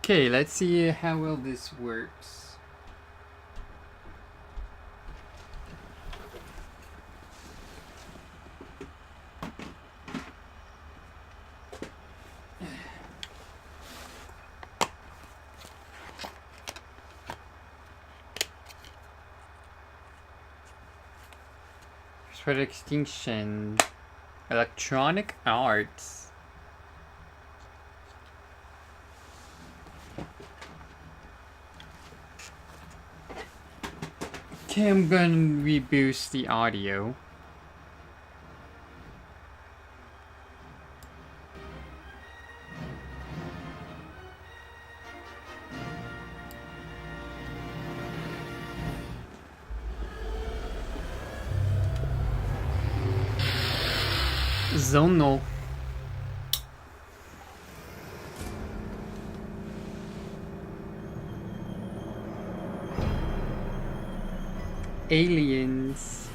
Okay, let's see how well this works. For Extinction, Electronic Arts. Okay, I'm gonna reboost the audio. Zonal. Aliens.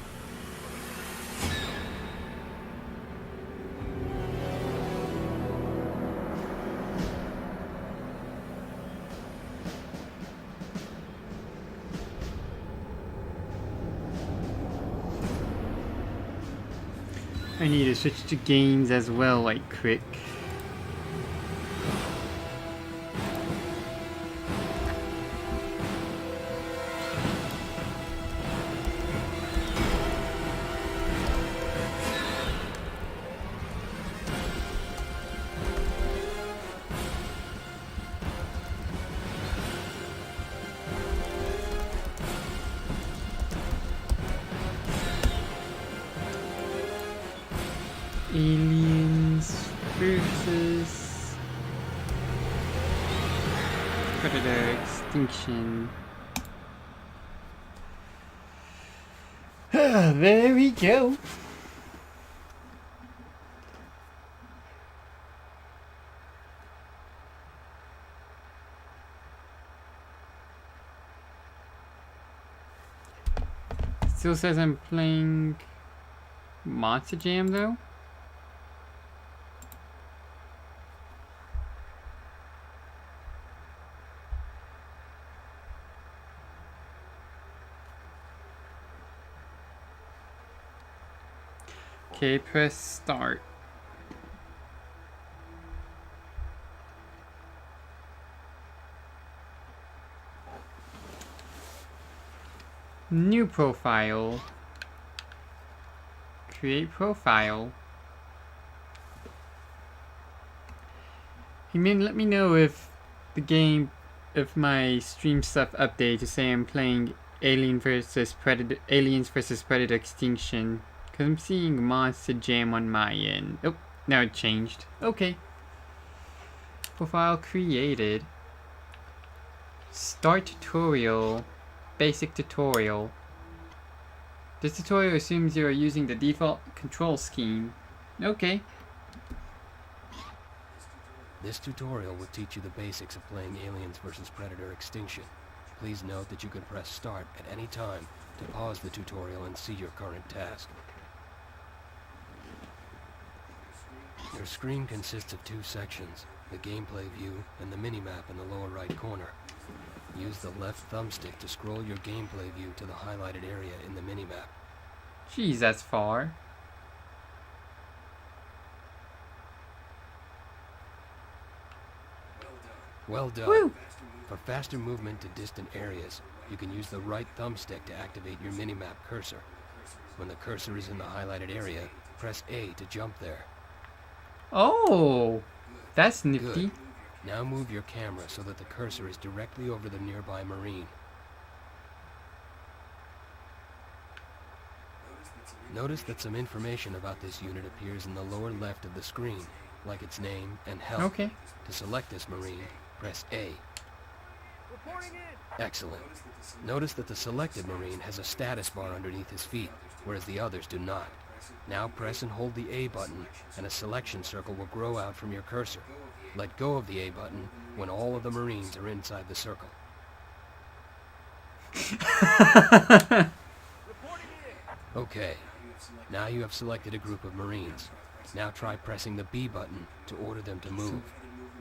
I need to switch to games as well, like quick. Aliens versus Predator Extinction. There we go. Still says I'm playing Monster Jam though. Okay, press start. New profile. Create profile. You may let me know if the game, if my stream stuff updates to say I'm playing Aliens versus Predator Extinction. Because I'm seeing Monster Jam on my end. Oh, now it changed. Okay. Profile created. Start tutorial. Basic tutorial. This tutorial assumes you are using the default control scheme. Okay. This tutorial will teach you the basics of playing Aliens vs. Predator Extinction. Please note that you can press start at any time to pause the tutorial and see your current task. Your screen consists of two sections, the gameplay view and the minimap in the lower right corner. Use the left thumbstick to scroll your gameplay view to the highlighted area in the minimap. Jeez, that's far. Well done. Woo! For faster movement to distant areas, you can use the right thumbstick to activate your minimap cursor. When the cursor is in the highlighted area, press A to jump there. Oh, that's nifty. Good. Now move your camera so that the cursor is directly over the nearby Marine. Notice that some information about this unit appears in the lower left of the screen, like its name and health. Okay. To select this Marine, press A. Excellent. Notice that the selected Marine has a status bar underneath his feet, whereas the others do not. Now press and hold the A button, and a selection circle will grow out from your cursor. Let go of the A button when all of the Marines are inside the circle. Okay. Now you have selected a group of Marines. Now try pressing the B button to order them to move.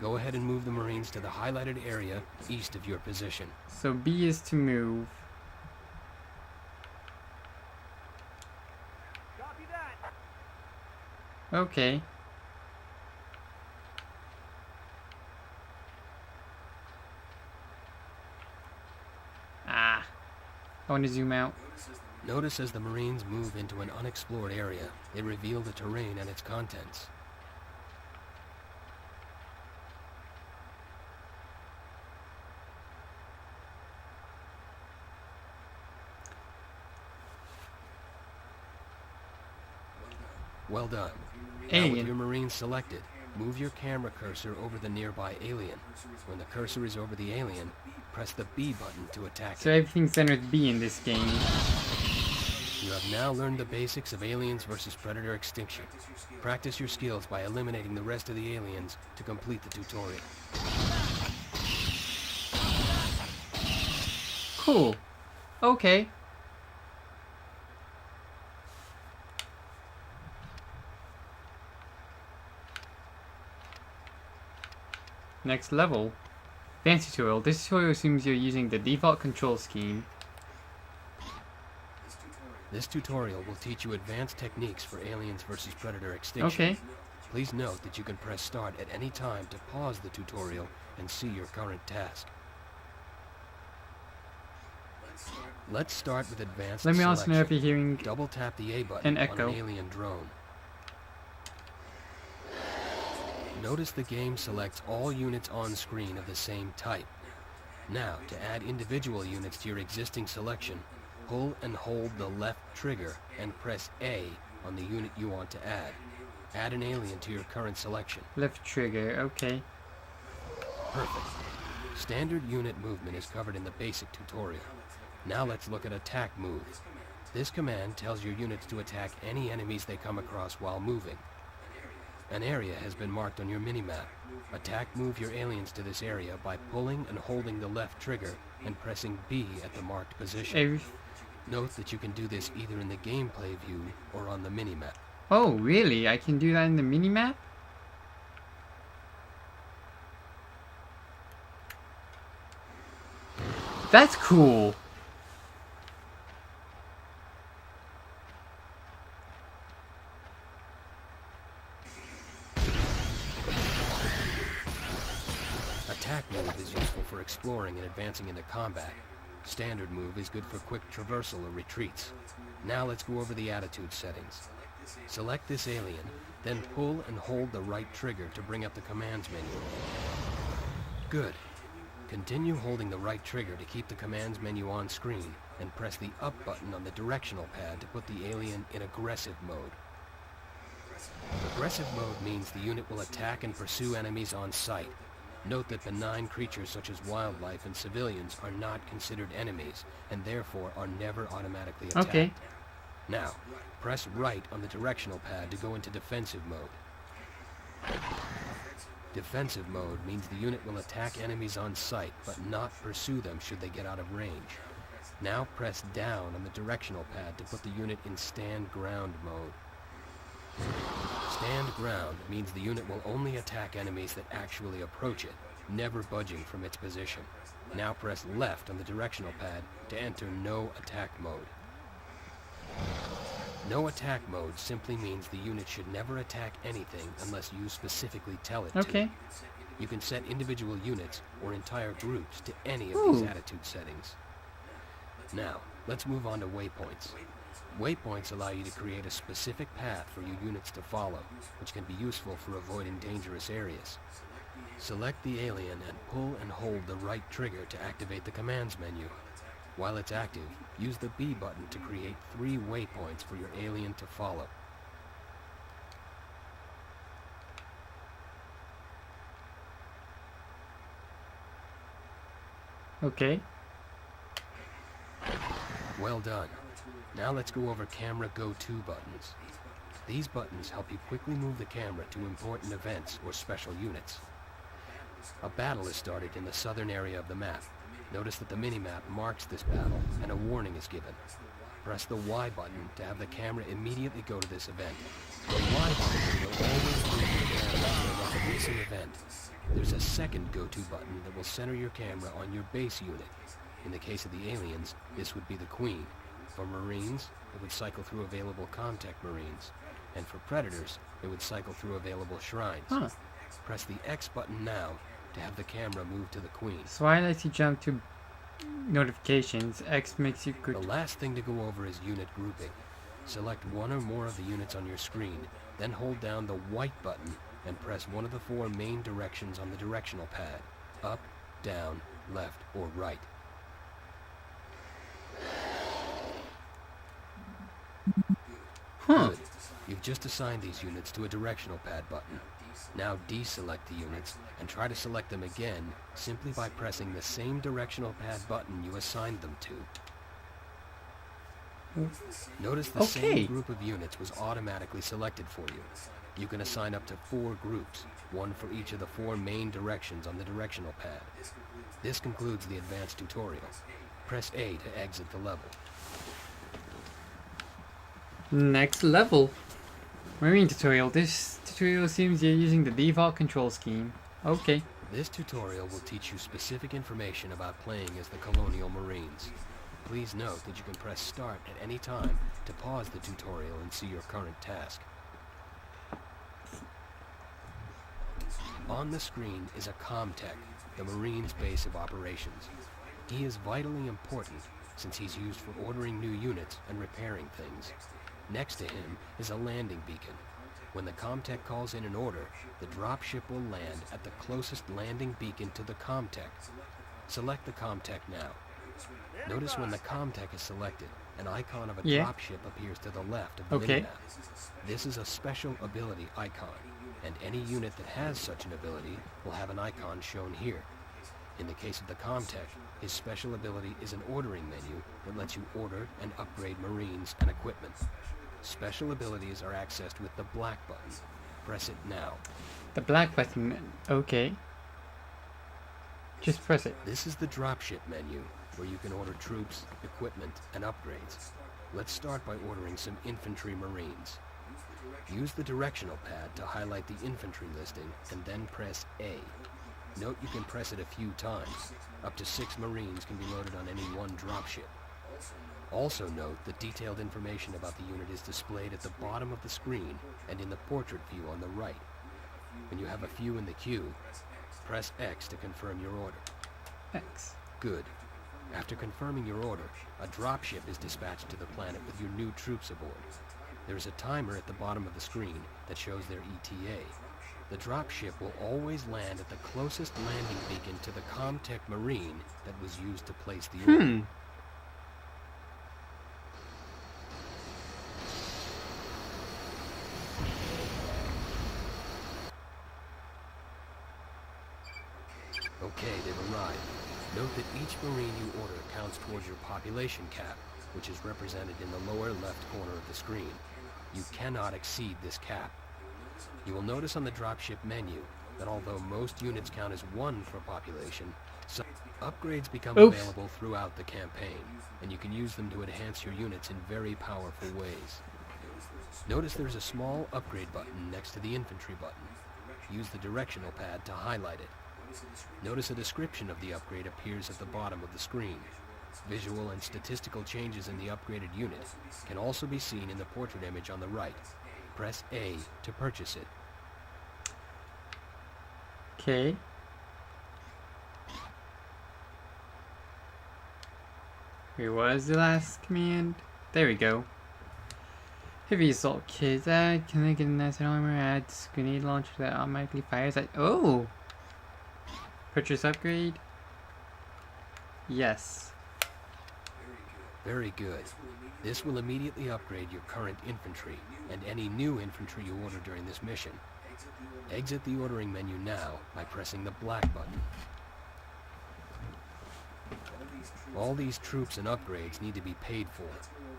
Go ahead and move the Marines to the highlighted area east of your position. So B is to move. Copy that. Okay. Ah. I want to zoom out. Notice as the Marines move into an unexplored area, they reveal the terrain and its contents. Well done. Now with Alien. your Marines selected, move your camera cursor over the nearby alien. When the cursor is over the alien, press the B button to attack So it. everything's done with B in this game. You have now learned the basics of Aliens vs. Predator Extinction. Practice your skills by eliminating the rest of the aliens to complete the tutorial. Cool. Okay. Next level. Advanced tutorial. This tutorial assumes you're using the default control scheme. This tutorial will teach you advanced techniques for Aliens vs. Predator Extinction. Okay. Please note that you can press start at any time to pause the tutorial and see your current task. Let's start with advanced Let me also know if selection. you're hearing Double tap the A button an on echo. an alien drone. Notice the game selects all units on screen of the same type. Now, to add individual units to your existing selection, pull and hold the left trigger and press A on the unit you want to add. Add an alien to your current selection. left trigger. Okay. Perfect. Standard unit movement is covered in the basic tutorial. Now let's look at attack move. This command tells your units to attack any enemies they come across while moving. An area has been marked on your minimap. Attack move your aliens to this area by pulling and holding the left trigger and pressing B at the marked position. Every Note that you can do this either in the gameplay view or on the minimap. Oh, really? I can do that in the minimap? That's cool. Attack move is useful for exploring and advancing into combat. Standard move is good for quick traversal or retreats. Now let's go over the attitude settings. Select this alien, then pull and hold the right trigger to bring up the commands menu. Good. Continue holding the right trigger to keep the commands menu on screen, and press the up button on the directional pad to put the alien in aggressive mode. Aggressive mode means the unit will attack and pursue enemies on sight. Note that benign creatures such as wildlife and civilians are not considered enemies, and therefore are never automatically attacked. Okay. Now, press right on the directional pad to go into defensive mode. Defensive mode means the unit will attack enemies on sight, but not pursue them should they get out of range. Now press down on the directional pad to put the unit in stand ground mode. Stand ground means the unit will only attack enemies that actually approach it, never budging from its position. Now press left on the directional pad to enter no attack mode. No attack mode simply means the unit should never attack anything unless you specifically tell it Okay. to. You can set individual units or entire groups to any of Ooh. these attitude settings. Now, let's move on to waypoints. Waypoints allow you to create a specific path for your units to follow, which can be useful for avoiding dangerous areas. Select the alien and pull and hold the right trigger to activate the commands menu. While it's active, use the B button to create 3 waypoints for your alien to follow. Okay. Well done. Now let's go over camera go-to buttons. These buttons help you quickly move the camera to important events or special units. A battle is started in the southern area of the map. Notice that the minimap marks this battle and a warning is given. Press the Y button to have the camera immediately go to this event. The Y button will always move the camera to the a recent event. There's a second go-to button that will center your camera on your base unit. In the case of the aliens, this would be the Queen. For Marines, it would cycle through available contact Marines. And for Predators, it would cycle through available shrines. Huh. Press the X button now to have the camera move to the Queen. So why lets you jump to notifications? X makes you The good. last thing to go over is unit grouping. Select one or more of the units on your screen, then hold down the white button and press one of the 4 main directions on the directional pad. Up, down, left, or right. Huh. Good. You've just assigned these units to a directional pad button. Now deselect the units and try to select them again simply by pressing the same directional pad button you assigned them to. Notice the same group of units was automatically selected for you. You can assign up to 4 groups, one for each of the 4 main directions on the directional pad. This concludes the advanced tutorial. Press A to exit the level. Next level. Marine tutorial. This tutorial seems you're using the default control scheme. Okay. This tutorial will teach you specific information about playing as the Colonial Marines. Please note that you can press start at any time to pause the tutorial and see your current task. On the screen is a Comtech, the Marines' base of operations. He is vitally important since he's used for ordering new units and repairing things. Next to him is a landing beacon. When the Comtech calls in an order, the dropship will land at the closest landing beacon to the Comtech. Select the Comtech now. Notice when the Comtech is selected, an icon of a dropship appears to the left of the minimap. This is a special ability icon, and any unit that has such an ability will have an icon shown here. In the case of the Comtech, his special ability is an ordering menu that lets you order and upgrade Marines and equipment. Special abilities are accessed with the black button. Press it now. The black button. Okay. Just press it. This is the dropship menu, where you can order troops, equipment, and upgrades. Let's start by ordering some infantry Marines. Use the directional pad to highlight the infantry listing and then press A. Note you can press it a few times. Up to 6 Marines can be loaded on any one dropship. Also note that detailed information about the unit is displayed at the bottom of the screen and in the portrait view on the right. When you have a few in the queue, press X to confirm your order. X. Good. After confirming your order, a dropship is dispatched to the planet with your new troops aboard. There is a timer at the bottom of the screen that shows their ETA. The dropship will always land at the closest landing beacon to the Comtech Marine that was used to place the order. Okay, they've arrived. Note that each Marine you order counts towards your population cap, which is represented in the lower left corner of the screen. You cannot exceed this cap. You will notice on the dropship menu that although most units count as 1 for population, some upgrades become available throughout the campaign, and you can use them to enhance your units in very powerful ways. Notice there's a small upgrade button next to the infantry button. Use the directional pad to highlight it. Notice a description of the upgrade appears at the bottom of the screen. Visual and statistical changes in the upgraded unit can also be seen in the portrait image on the right. Press A to purchase it. Okay. Where was the last command? There we go. Heavy assault kit. Can I get an asset armor? Adds grenade launcher that automatically fires at. Oh! Purchase upgrade? Yes. Very good. This will immediately upgrade your current infantry and any new infantry you order during this mission. Exit the ordering menu now by pressing the black button. All these troops and upgrades need to be paid for,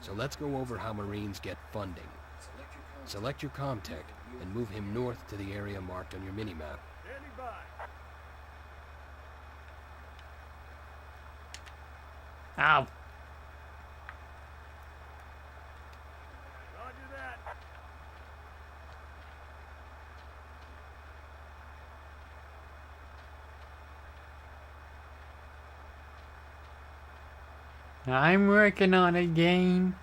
so let's go over how Marines get funding. Select your Comtech and move him north to the area marked on your minimap. Ow! I'm working on a game.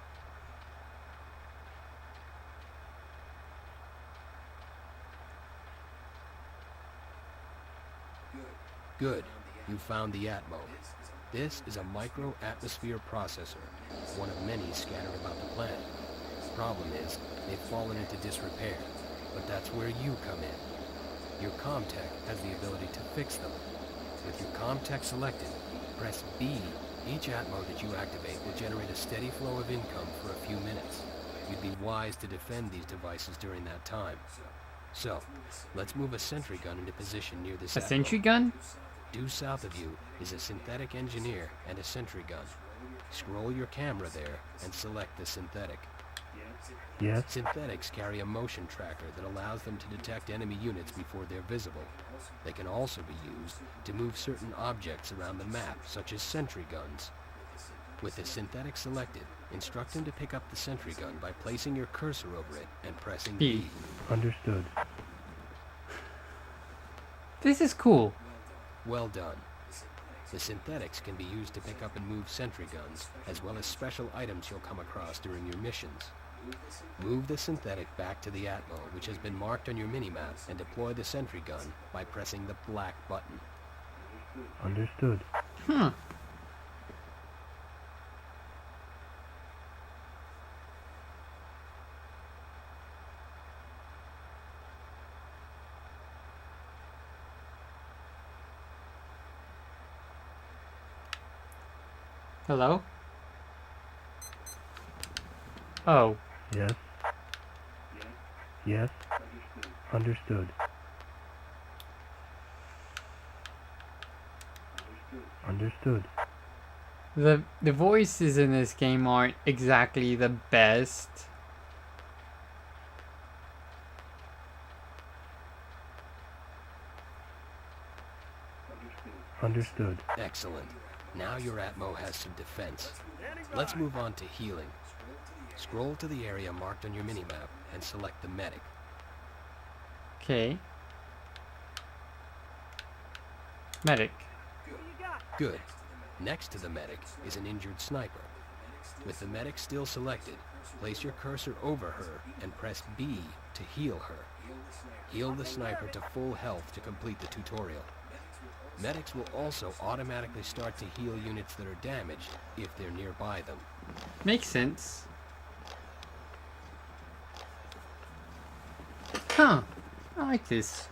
Good. You found the Atmo. This is a micro-atmosphere processor, one of many scattered about the planet. Problem is, they've fallen into disrepair, but that's where you come in. Your ComTech has the ability to fix them. With your ComTech selected, press B. Each Atmo that you activate will generate a steady flow of income for a few minutes. You'd be wise to defend these devices during that time. So, let's move a sentry gun into position near this A Atmo. sentry gun? Due south of you is a synthetic engineer and a sentry gun. Scroll your camera there and select the synthetic. Yes. Synthetics carry a motion tracker that allows them to detect enemy units before they're visible. They can also be used to move certain objects around the map, such as sentry guns. With the synthetic selected, instruct him to pick up the sentry gun by placing your cursor over it and pressing B. B. Understood. This is cool. Well done. The synthetics can be used to pick up and move sentry guns, as well as special items you'll come across during your missions. Move the synthetic back to the Atmo, which has been marked on your minimap, and deploy the sentry gun by pressing the black button. Understood. Huh. Hello? Oh. Yes. Yes. Understood. Understood. The voices in this game aren't exactly the best. Understood. Excellent. Now your Atmo has some defense. Let's move on to healing. Scroll to the area marked on your minimap and select the medic. Okay. Medic. Good. Next to the medic is an injured sniper. With the medic still selected, place your cursor over her and press B to heal her. Heal the sniper to full health to complete the tutorial. Medics will also automatically start to heal units that are damaged if they're nearby them. Makes sense. Huh. I like this.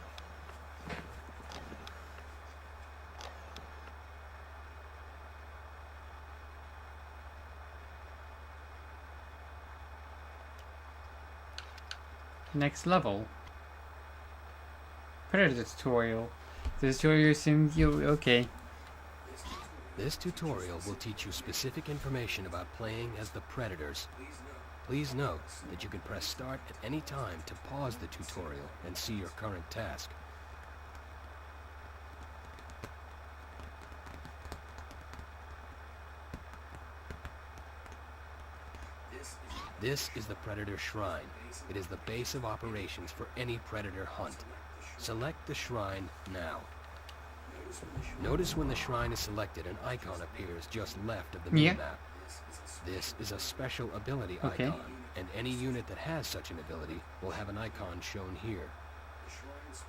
Next level. Predator tutorial. The tutorial assumes you okay. This tutorial will teach you specific information about playing as the Predators. Please note that you can press start at any time to pause the tutorial and see your current task. This is the Predator Shrine. It is the base of operations for any Predator hunt. Select the shrine now. Notice when the shrine is selected, an icon appears just left of the Yeah. minimap. This is a special ability Okay. icon, and any unit that has such an ability will have an icon shown here.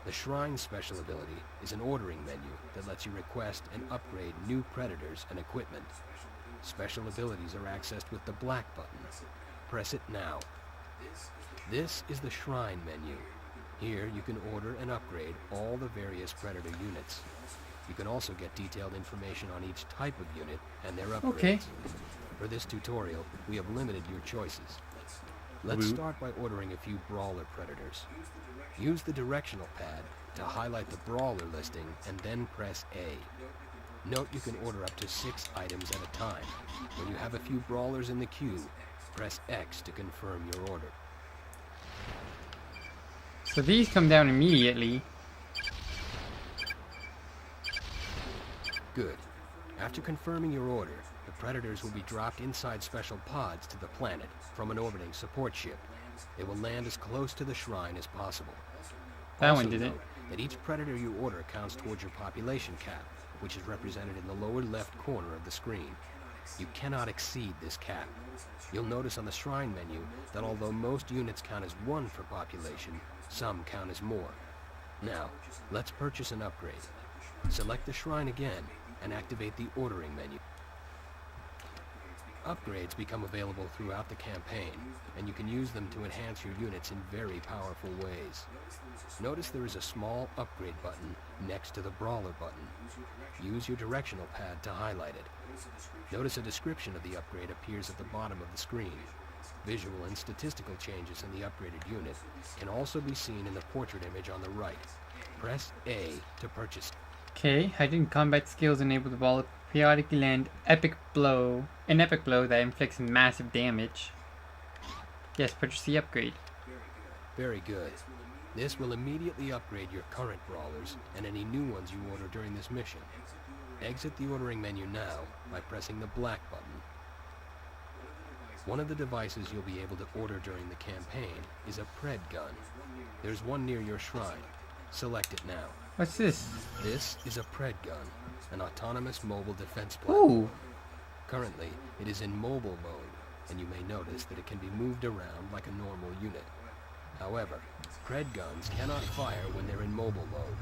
The Shrine's special ability is an ordering menu that lets you request and upgrade new Predators and equipment. Special abilities are accessed with the black button. Press it now. This is the Shrine menu. Here you can order and upgrade all the various Predator units. You can also get detailed information on each type of unit and their upgrades. Okay. For this tutorial, we have limited your choices. Let's start by ordering a few Brawler Predators. Use the directional pad to highlight the Brawler listing and then press A. Note you can order up to 6 items at a time. When you have a few Brawlers in the queue, press X to confirm your order. So these come down immediately. Good. After confirming your order, the Predators will be dropped inside special pods to the planet from an orbiting support ship. They will land as close to the shrine as possible. That Also one did it. note that each Predator you order counts towards your population cap, which is represented in the lower left corner of the screen. You cannot exceed this cap. You'll notice on the shrine menu that although most units count as 1 for population, some count as more. Now, let's purchase an upgrade. Select the shrine again and activate the ordering menu. Upgrades become available throughout the campaign, and you can use them to enhance your units in very powerful ways. Notice there is a small upgrade button next to the brawler button. Use your directional pad to highlight it. Notice a description of the upgrade appears at the bottom of the screen. Visual and statistical changes in the upgraded unit can also be seen in the portrait image on the right. Press A to purchase. Okay, heightened combat skills enable the ball to periodically land an epic blow that inflicts massive damage. Yes, purchase the upgrade. Very good. This will immediately upgrade your current brawlers and any new ones you order during this mission. Exit the ordering menu now by pressing the black button. One of the devices you'll be able to order during the campaign is a pred gun. There's one near your shrine. Select it now. What's this? This is a pred gun, an autonomous mobile defense platform. Ooh! Currently, it is in mobile mode, and you may notice that it can be moved around like a normal unit. However, pred guns cannot fire when they're in mobile mode.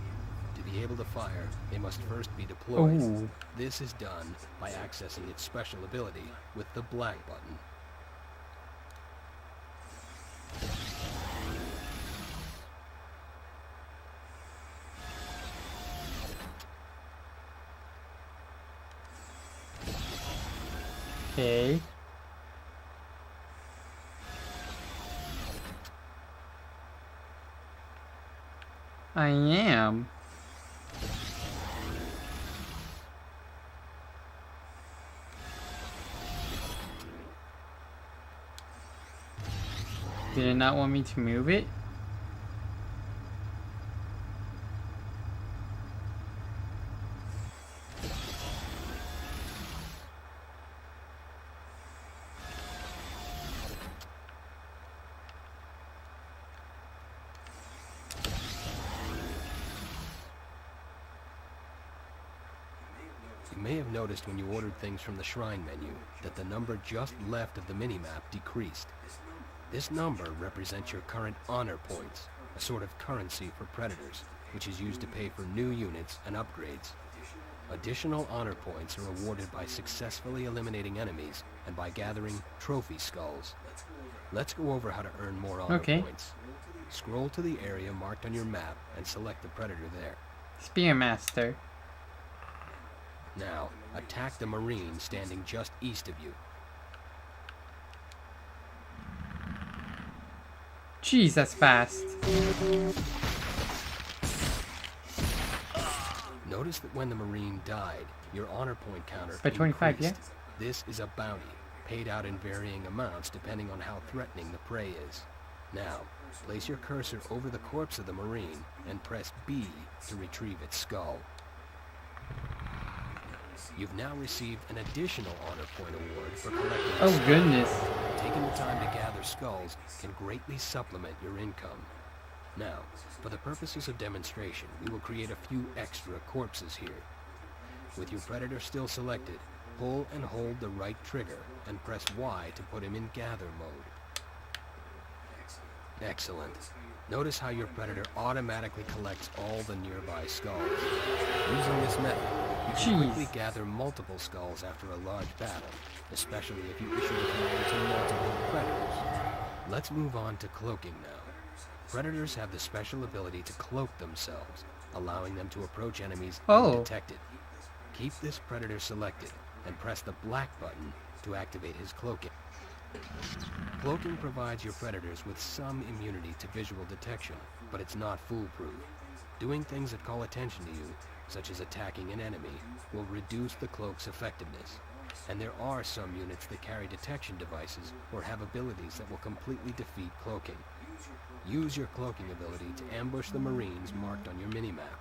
To be able to fire, they must first be deployed. Ooh. This is done by accessing its special ability with the black button. Okay. I am. Did it not want me to move it? You may have noticed when you ordered things from the shrine menu that the number just left of the minimap decreased. This number represents your current honor points, a sort of currency for predators, which is used to pay for new units and upgrades. Additional honor points are awarded by successfully eliminating enemies and by gathering trophy skulls. Let's go over how to earn more honor points. Scroll to the area marked on your map and select the predator there. Spearmaster. Now, attack the Marine standing just east of you. Jeez, that's fast. Notice that when the Marine died, your honor point counter By 25, increased. yeah? This is a bounty, paid out in varying amounts depending on how threatening the prey is. Now, place your cursor over the corpse of the Marine and press B to retrieve its skull. You've now received an additional honor point award for collecting Oh skulls. goodness. Taking the time to gather skulls can greatly supplement your income. Now, for the purposes of demonstration, we will create a few extra corpses here. With your predator still selected, pull and hold the right trigger and press Y to put him in gather mode. Excellent. Notice how your predator automatically collects all the nearby skulls. Using this method, you can quickly gather multiple skulls after a large battle, especially if you issue the command to multiple predators. Let's move on to cloaking now. Predators have the special ability to cloak themselves, allowing them to approach enemies undetected. Keep this predator selected and press the black button to activate his cloaking. Cloaking provides your predators with some immunity to visual detection, but it's not foolproof. Doing things that call attention to you, such as attacking an enemy, will reduce the cloak's effectiveness. And there are some units that carry detection devices or have abilities that will completely defeat cloaking. Use your cloaking ability to ambush the Marines marked on your minimap.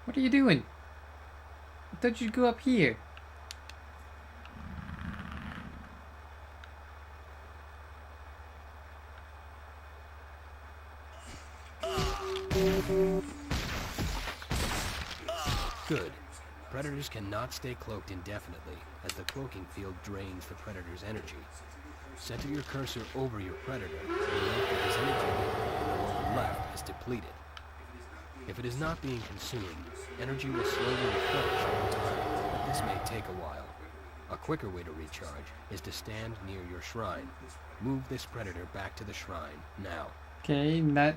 What are you doing? I thought you'd go up here. Good. Predators cannot stay cloaked indefinitely, as the cloaking field drains the predator's energy. Center your cursor over your predator and note that his energy in the lower left is depleted. If it is not being consumed, energy will slowly replenish over time, but this may take a while. A quicker way to recharge is to stand near your shrine. Move this predator back to the shrine now. Okay, that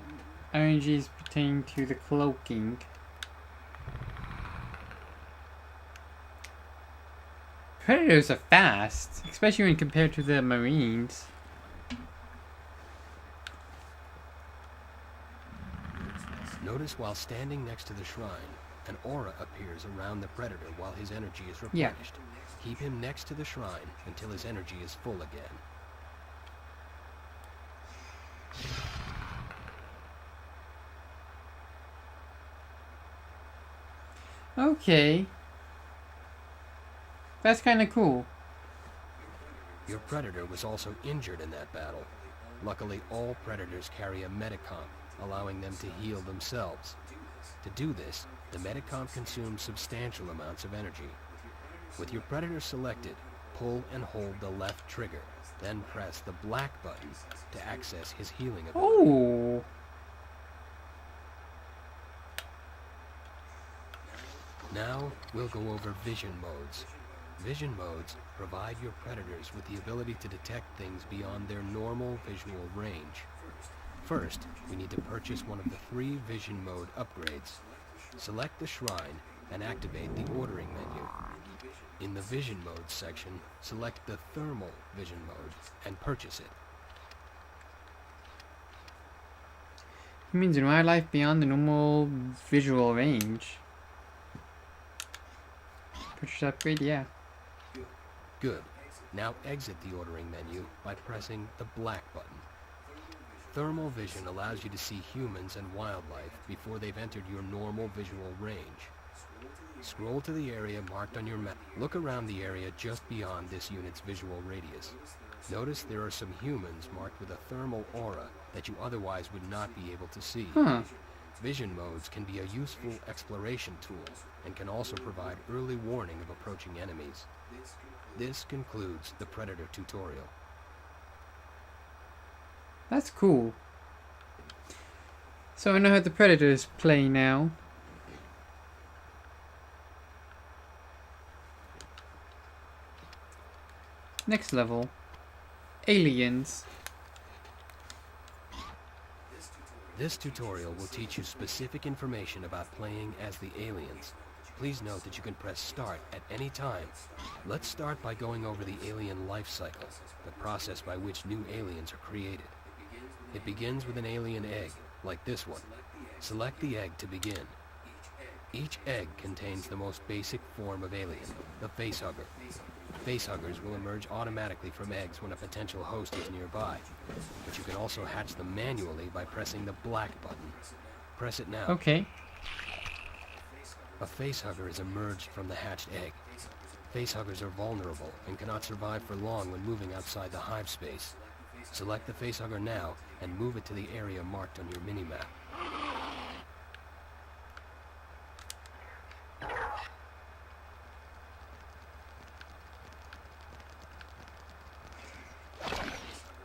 energy is pertaining to the cloaking. Predators are fast, especially when compared to the Marines. Notice while standing next to the shrine, an aura appears around the predator while his energy is replenished. Keep him next to the shrine until his energy is full again. Okay. That's kind of cool. Your predator was also injured in that battle. Luckily, all predators carry a metacomp, allowing them to heal themselves. To do this, the metacomp consumes substantial amounts of energy. With your predator selected, pull and hold the left trigger, then press the black button to access his healing ability. Oh. Now, we'll go over vision modes. Vision modes provide your predators with the ability to detect things beyond their normal visual range. First, we need to purchase one of the 3 vision mode upgrades. Select the shrine and activate the ordering menu. In the vision mode section, select the thermal vision mode and purchase it. It means in wildlife beyond the normal visual range. Purchase upgrade, yeah. Good. Now exit the ordering menu by pressing the black button. Thermal vision allows you to see humans and wildlife before they've entered your normal visual range. Scroll to the area marked on your map. Look around the area just beyond this unit's visual radius. Notice there are some humans marked with a thermal aura that you otherwise would not be able to see. Vision modes can be a useful exploration tool and can also provide early warning of approaching enemies. This concludes the Predator tutorial. That's cool. So I know how the Predators play now. Next level. Aliens. This tutorial will teach you specific information about playing as the aliens. Please note that you can press start at any time. Let's start by going over the alien life cycle, the process by which new aliens are created. It begins with an alien egg, like this one. Select the egg to begin. Each egg contains the most basic form of alien, the facehugger. Facehuggers will emerge automatically from eggs when a potential host is nearby, but you can also hatch them manually by pressing the black button. Press it now. Okay. A facehugger has emerged from the hatched egg. Facehuggers are vulnerable and cannot survive for long when moving outside the hive space. Select the facehugger now and move it to the area marked on your minimap.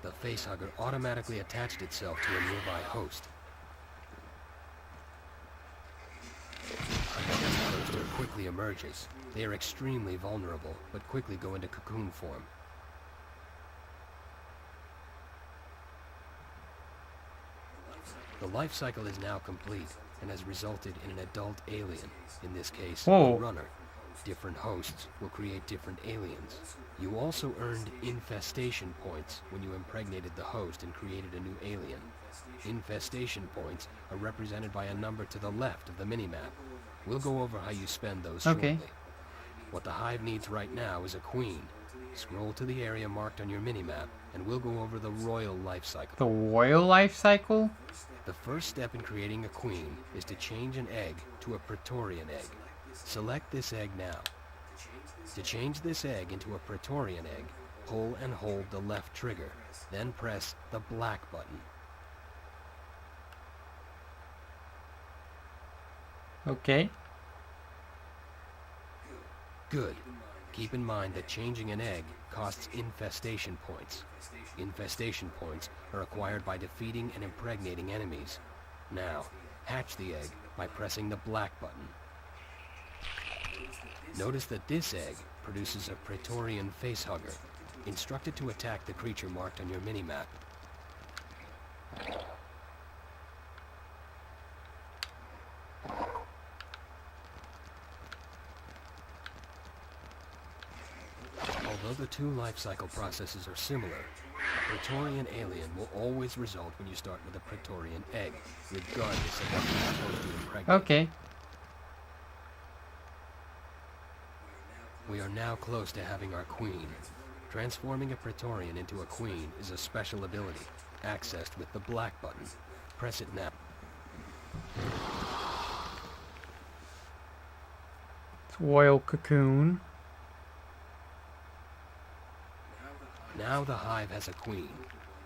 The facehugger automatically attached itself to a nearby host. A nest poster quickly emerges. They are extremely vulnerable, but quickly go into cocoon form. The life cycle is now complete and has resulted in an adult alien, in this case, Whoa. a runner. Different hosts will create different aliens. You also earned infestation points when you impregnated the host and created a new alien. Infestation points are represented by a number to the left of the minimap. We'll go over how you spend those shortly. Okay. What the hive needs right now is a queen. Scroll to the area marked on your minimap, and we'll go over the royal life cycle. The royal life cycle? The first step in creating a queen is to change an egg to a Praetorian egg. Select this egg now. To change this egg into a Praetorian egg, pull and hold the left trigger, then press the black button. Okay. Good. Keep in mind that changing an egg costs infestation points. Infestation points are acquired by defeating and impregnating enemies. Now, hatch the egg by pressing the black button. Notice that this egg produces a Praetorian facehugger. Instruct it to attack the creature marked on your minimap. Although the two life cycle processes are similar, a Praetorian alien will always result when you start with a Praetorian egg, regardless of what you're supposed to impregnate. Okay. We are now close to having our queen. Transforming a Praetorian into a queen is a special ability, accessed with the black button. Press it now. It's royal cocoon. Now the hive has a queen.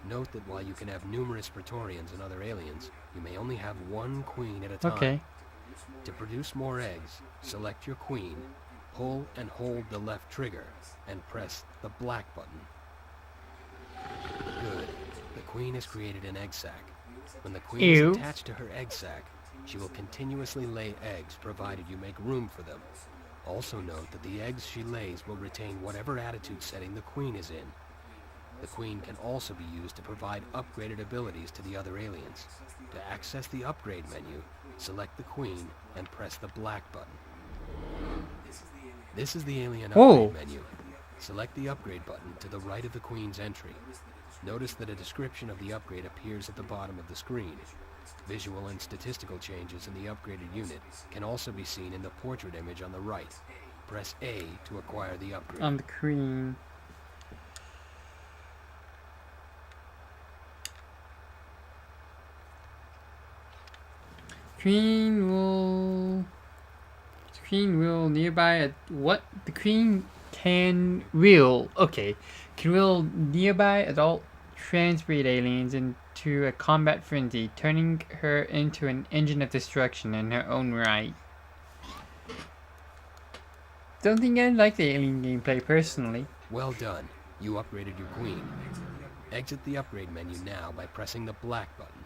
Note that while you can have numerous Praetorians and other aliens, you may only have one queen at a time. Okay. To produce more eggs, select your queen, pull and hold the left trigger, and press the black button. Good. The queen has created an egg sac. When the queen Ew. is attached to her egg sac, she will continuously lay eggs provided you make room for them. Also note that the eggs she lays will retain whatever attitude setting the queen is in. The queen can also be used to provide upgraded abilities to the other aliens. To access the upgrade menu, select the queen and press the black button. This is the alien Whoa. upgrade menu. Select the upgrade button to the right of the queen's entry. Notice that a description of the upgrade appears at the bottom of the screen. Visual and statistical changes in the upgraded unit can also be seen in the portrait image on the right. Press A to acquire the upgrade. On the queen. Queen will nearby at what? The queen can will nearby adult transbreed aliens into a combat frenzy, turning her into an engine of destruction in her own right. Don't think I like the alien gameplay personally. Well done. You upgraded your queen. Exit the upgrade menu now by pressing the black button.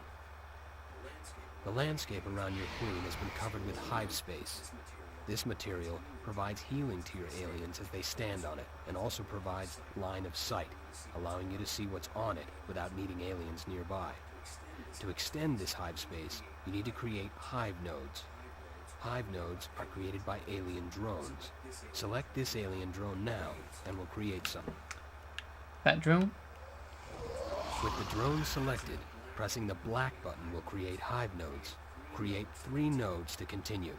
The landscape around your queen has been covered with hive space. This material provides healing to your aliens as they stand on it, and also provides line of sight, allowing you to see what's on it without needing aliens nearby. To extend this hive space, you need to create hive nodes. Hive nodes are created by alien drones. Select this alien drone now, and we'll create some. That drone? With the drone selected, pressing the black button will create hive nodes. Create 3 nodes to continue.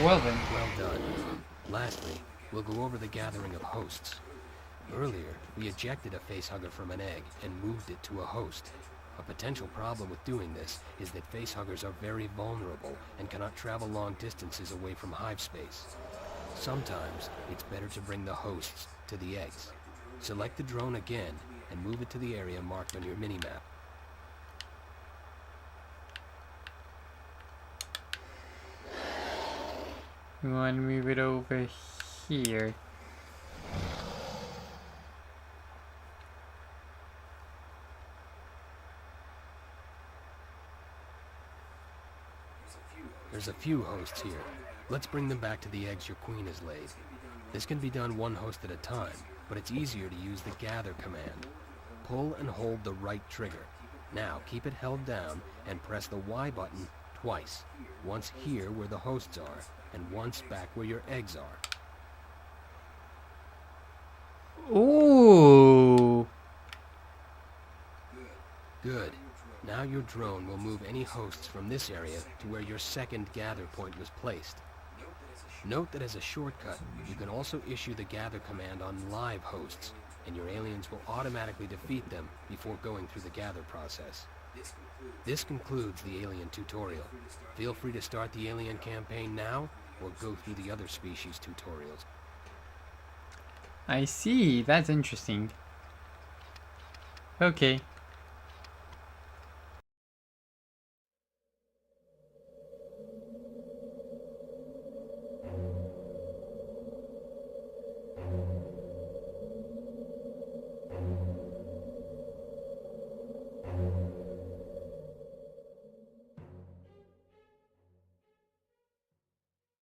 Well then. Well done. Lastly, we'll go over the gathering of hosts. Earlier, we ejected a facehugger from an egg and moved it to a host. A potential problem with doing this is that facehuggers are very vulnerable and cannot travel long distances away from hive space. Sometimes, it's better to bring the hosts to the eggs. Select the drone again and move it to the area marked on your minimap. We want to move it over here. There's a few hosts here. Let's bring them back to the eggs your queen has laid. This can be done one host at a time, but it's easier to use the gather command. Pull and hold the right trigger. Now keep it held down and press the Y button twice. Once here where the hosts are, and once back where your eggs are. Ooh. Good. Now your drone will move any hosts from this area to where your second gather point was placed. Note that as a shortcut, you can also issue the gather command on live hosts. and your aliens will automatically defeat them before going through the gather process. This concludes the alien tutorial. Feel free to start the alien campaign now, or go through the other species tutorials. I see. That's interesting. Okay.